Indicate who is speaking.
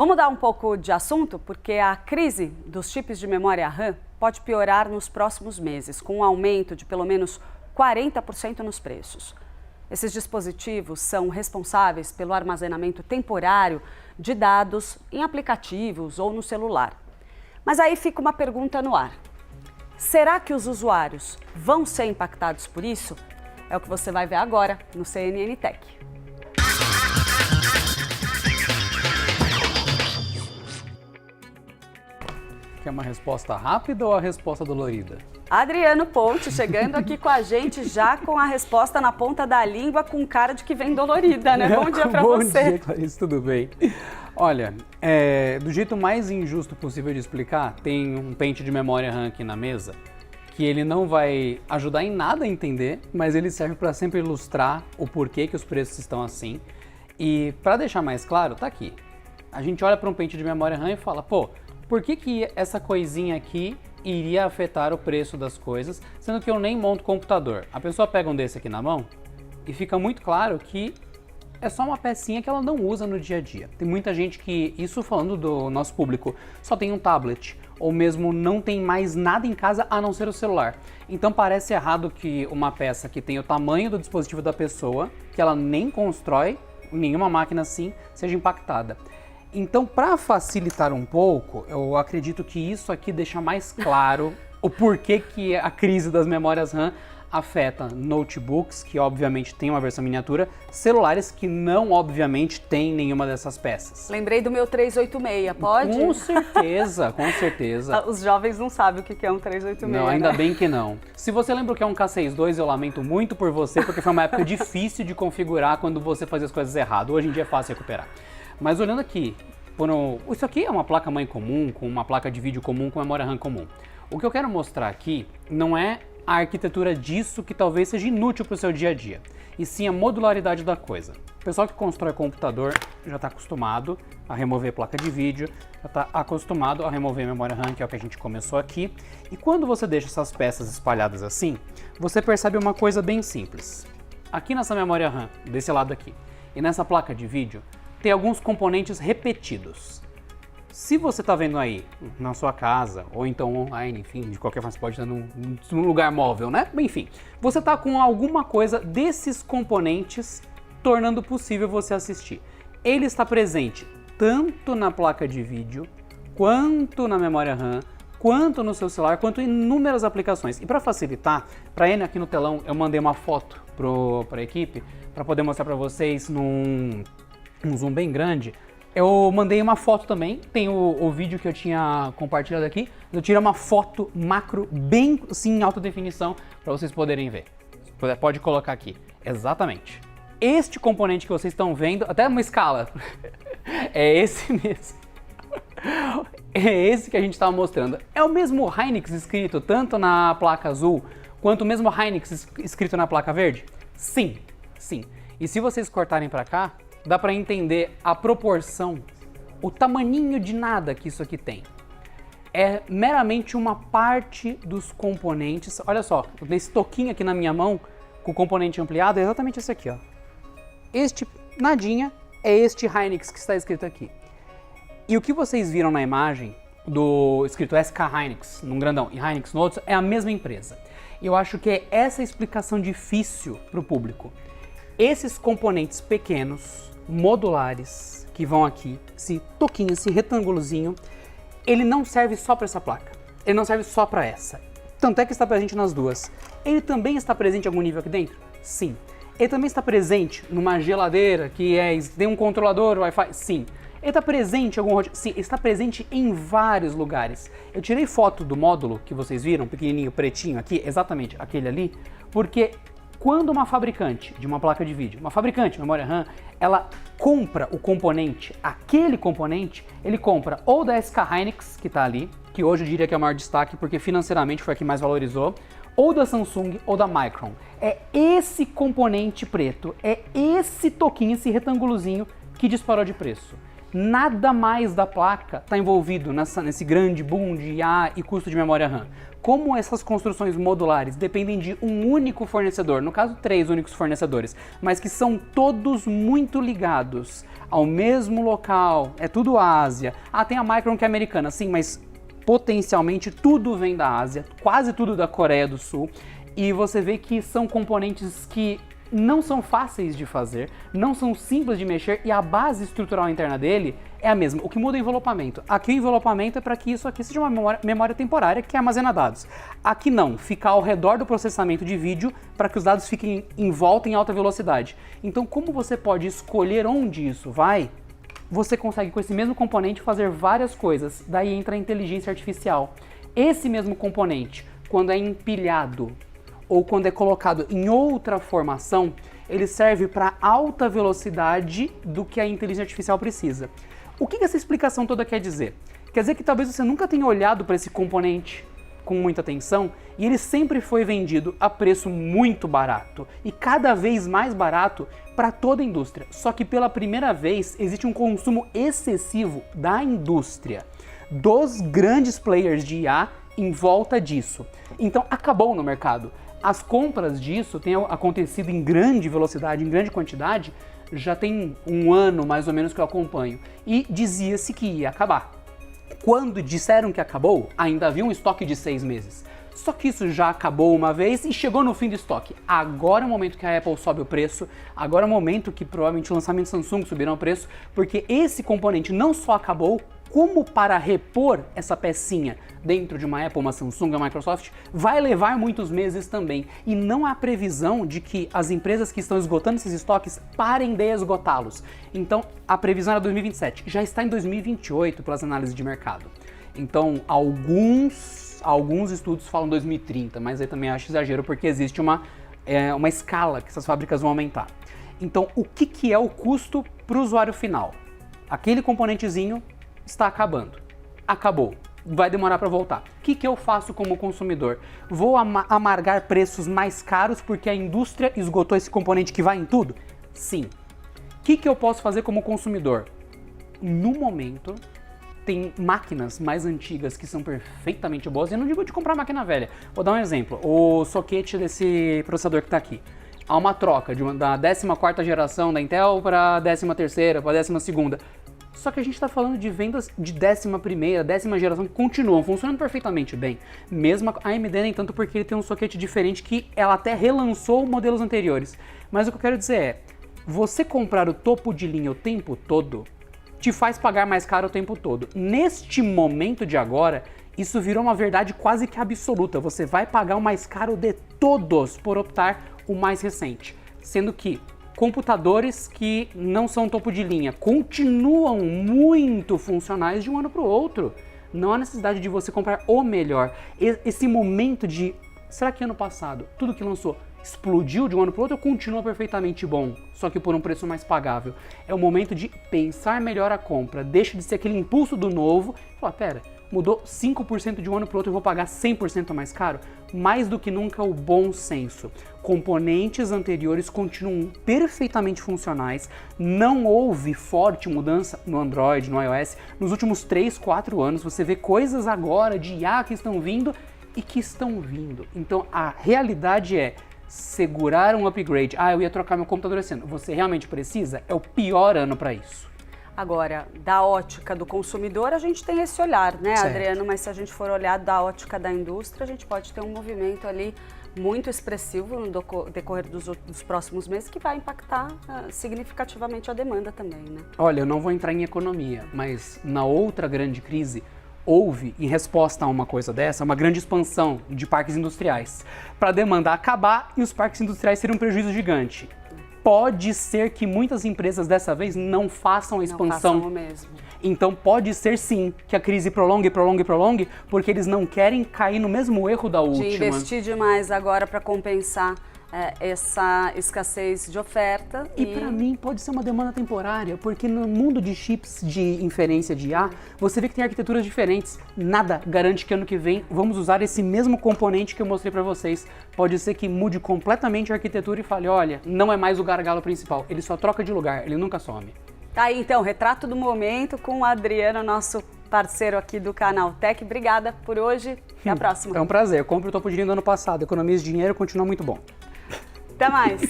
Speaker 1: Vamos mudar um pouco de assunto, porque a crise dos chips de memória RAM pode piorar nos próximos meses, com um aumento de pelo menos 40% nos preços. Esses dispositivos são responsáveis pelo armazenamento temporário de dados em aplicativos ou no celular. Mas aí fica uma pergunta no ar. Será que os usuários vão ser impactados por isso? É o que você vai ver agora no CNN Tech.
Speaker 2: Quer uma resposta rápida ou a resposta dolorida?
Speaker 1: Adriano Ponte chegando aqui com a gente já com a resposta na ponta da língua, com cara de que vem dolorida, né? Bom dia pra você.
Speaker 2: Bom dia, Clarice, tudo bem? Olha, do jeito mais injusto possível de explicar, tem um pente de memória RAM aqui na mesa, que ele não vai ajudar em nada a entender, mas ele serve para sempre ilustrar o porquê que os preços estão assim. E para deixar mais claro, tá aqui. A gente olha para um pente de memória RAM e fala, pô, por que essa coisinha aqui iria afetar o preço das coisas, sendo que eu nem monto computador? A pessoa pega um desse aqui na mão e fica muito claro que é só uma pecinha que ela não usa no dia a dia. Tem muita gente que, isso falando do nosso público, só tem um tablet, ou mesmo não tem mais nada em casa a não ser o celular. Então parece errado que uma peça que tem o tamanho do dispositivo da pessoa, que ela nem constrói, nenhuma máquina assim, seja impactada. Então, para facilitar um pouco, eu acredito que isso aqui deixa mais claro o porquê que a crise das memórias RAM afeta notebooks, que obviamente tem uma versão miniatura, celulares que não, obviamente, tem nenhuma dessas peças.
Speaker 1: Lembrei do meu 386, pode?
Speaker 2: Com certeza, com certeza.
Speaker 1: Os jovens não sabem o que é um 386,
Speaker 2: Não, ainda
Speaker 1: né?
Speaker 2: bem que não. Se você lembra o que é um K62, eu lamento muito por você, porque foi uma época difícil de configurar quando você fazia as coisas errado. Hoje em dia é fácil recuperar. Mas olhando aqui, isso aqui é uma placa-mãe comum, com uma placa de vídeo comum, com memória RAM comum. O que eu quero mostrar aqui não é a arquitetura disso que talvez seja inútil para o seu dia a dia, e sim a modularidade da coisa. O pessoal que constrói computador já está acostumado a remover placa de vídeo, já está acostumado a remover memória RAM, que é o que a gente começou aqui. E quando você deixa essas peças espalhadas assim, você percebe uma coisa bem simples. Aqui nessa memória RAM, desse lado aqui, e nessa placa de vídeo, tem alguns componentes repetidos. Se você está vendo aí na sua casa, ou então online, enfim, de qualquer forma você pode estar num lugar móvel, né? Enfim, você está com alguma coisa desses componentes tornando possível você assistir. Ele está presente tanto na placa de vídeo, quanto na memória RAM, quanto no seu celular, quanto em inúmeras aplicações. E para facilitar, para ele aqui no telão, eu mandei uma foto para a equipe, para poder mostrar para vocês num zoom bem grande. Eu mandei uma foto também, tem o vídeo que eu tinha compartilhado aqui, eu tirei uma foto macro bem assim, em alta definição para vocês poderem ver. Pode colocar aqui, exatamente. Este componente que vocês estão vendo, até uma escala, é esse mesmo. É esse que a gente estava mostrando. É o mesmo Hynix escrito tanto na placa azul, quanto o mesmo Hynix escrito na placa verde? Sim, sim. E se vocês cortarem para cá, dá para entender a proporção, o tamaninho de nada que isso aqui tem. É meramente uma parte dos componentes. Olha só, nesse toquinho aqui na minha mão, com o componente ampliado, é exatamente esse aqui, ó. Este nadinha é este Hynix que está escrito aqui. E o que vocês viram na imagem do escrito SK Hynix, num grandão, e Hynix no outro, é a mesma empresa. E eu acho que é essa a explicação difícil para o público. Esses componentes pequenos, modulares, que vão aqui, esse toquinho, esse retângulozinho, ele não serve só para essa placa, ele não serve só para essa. Tanto é que está presente nas duas. Ele também está presente em algum nível aqui dentro? Sim. Ele também está presente numa geladeira que tem um controlador Wi-Fi? Sim. Ele está presente em algum... Sim, ele está presente em vários lugares. Eu tirei foto do módulo que vocês viram, pequenininho, pretinho aqui, exatamente aquele ali, porque quando uma fabricante de uma placa de vídeo, uma fabricante de memória RAM, ela compra o componente, aquele componente, ele compra ou da SK Hynix, que está ali, que hoje eu diria que é o maior destaque porque financeiramente foi a que mais valorizou, ou da Samsung ou da Micron. É esse componente preto, é esse toquinho, esse retângulozinho que disparou de preço. Nada mais da placa está envolvido nesse grande boom de IA e custo de memória RAM. Como essas construções modulares dependem de um único fornecedor, no caso 3 únicos fornecedores, mas que são todos muito ligados ao mesmo local, é tudo Ásia. Tem a Micron que é americana, sim, mas potencialmente tudo vem da Ásia, quase tudo da Coreia do Sul, e você vê que são componentes que não são fáceis de fazer, não são simples de mexer e a base estrutural interna dele é a mesma. O que muda é o envelopamento. Aqui o envelopamento é para que isso aqui seja uma memória temporária que armazena dados. Aqui não, fica ao redor do processamento de vídeo para que os dados fiquem em volta em alta velocidade. Então, como você pode escolher onde isso vai, você consegue com esse mesmo componente fazer várias coisas. Daí entra a inteligência artificial. Esse mesmo componente, quando é empilhado ou quando é colocado em outra formação, ele serve para alta velocidade do que a inteligência artificial precisa. O que essa explicação toda quer dizer? Quer dizer que talvez você nunca tenha olhado para esse componente com muita atenção e ele sempre foi vendido a preço muito barato e cada vez mais barato para toda a indústria. Só que pela primeira vez existe um consumo excessivo da indústria, dos grandes players de IA em volta disso. Então acabou no mercado. As compras disso têm acontecido em grande velocidade, em grande quantidade, já tem um ano mais ou menos que eu acompanho, e dizia-se que ia acabar. Quando disseram que acabou, ainda havia um estoque de 6 meses. Só que isso já acabou uma vez e chegou no fim do estoque. Agora é o momento que a Apple sobe o preço, agora é o momento que provavelmente o lançamento Samsung subirão o preço, porque esse componente não só acabou, como para repor essa pecinha dentro de uma Apple, uma Samsung, uma Microsoft, vai levar muitos meses também. E não há previsão de que as empresas que estão esgotando esses estoques parem de esgotá-los. Então, a previsão era 2027. Já está em 2028 pelas análises de mercado. Então, alguns estudos falam 2030, mas aí também acho exagero porque existe uma escala que essas fábricas vão aumentar. Então, o que é o custo para o usuário final? Aquele componentezinho está acabando. Acabou. Vai demorar para voltar. O que eu faço como consumidor? Vou amargar preços mais caros porque a indústria esgotou esse componente que vai em tudo? Sim. O que eu posso fazer como consumidor? No momento, tem máquinas mais antigas que são perfeitamente boas. Eu não digo de comprar máquina velha. Vou dar um exemplo. O socket desse processador que está aqui. Há uma troca da 14ª geração da Intel para a 13ª, para a 12ª. Só que a gente está falando de vendas de 11ª, 10ª geração que continuam funcionando perfeitamente bem. Mesmo a AMD nem tanto porque ele tem um socket diferente que ela até relançou modelos anteriores. Mas o que eu quero dizer é, você comprar o topo de linha o tempo todo te faz pagar mais caro o tempo todo. Neste momento de agora, isso virou uma verdade quase que absoluta. Você vai pagar o mais caro de todos por optar o mais recente. Sendo que computadores que não são topo de linha continuam muito funcionais de um ano para o outro. Não há necessidade de você comprar o melhor. Esse momento de, será que ano passado tudo que lançou explodiu de um ano para o outro ou continua perfeitamente bom, só que por um preço mais pagável? É o momento de pensar melhor a compra. Deixa de ser aquele impulso do novo e falar, pera, mudou 5% de um ano para o outro e vou pagar 100% mais caro? Mais do que nunca o bom senso. Componentes anteriores continuam perfeitamente funcionais, não houve forte mudança no Android, no iOS. Nos últimos 3, 4 anos você vê coisas agora de IA que estão vindo e que estão vindo. Então a realidade é segurar um upgrade. Eu ia trocar meu computador esse ano. Você realmente precisa? É o pior ano para isso.
Speaker 1: Agora, da ótica do consumidor, a gente tem esse olhar, né,
Speaker 2: certo,
Speaker 1: Adriano? Mas se a gente for olhar da ótica da indústria, a gente pode ter um movimento ali muito expressivo no decorrer dos próximos meses que vai impactar significativamente a demanda também, né?
Speaker 2: Olha, eu não vou entrar em economia, mas na outra grande crise, houve, em resposta a uma coisa dessa, uma grande expansão de parques industriais para a demanda acabar e os parques industriais terem um prejuízo gigante. Pode ser que muitas empresas dessa vez não façam a expansão.
Speaker 1: Não façam o mesmo.
Speaker 2: Então pode ser sim que a crise prolongue, porque eles não querem cair no mesmo erro da última.
Speaker 1: De investir demais agora para compensar essa escassez de oferta.
Speaker 2: E para mim pode ser uma demanda temporária, porque no mundo de chips de inferência de IA, você vê que tem arquiteturas diferentes. Nada garante que ano que vem vamos usar esse mesmo componente que eu mostrei para vocês. Pode ser que mude completamente a arquitetura e fale, olha, não é mais o gargalo principal, ele só troca de lugar, ele nunca some.
Speaker 1: Tá aí, então, retrato do momento com o Adriano, nosso parceiro aqui do canal Tech. Obrigada por hoje. Até a próxima.
Speaker 2: É um prazer. Eu compro o topo de linha do ano passado. Economiza dinheiro e continua muito bom.
Speaker 1: Até mais.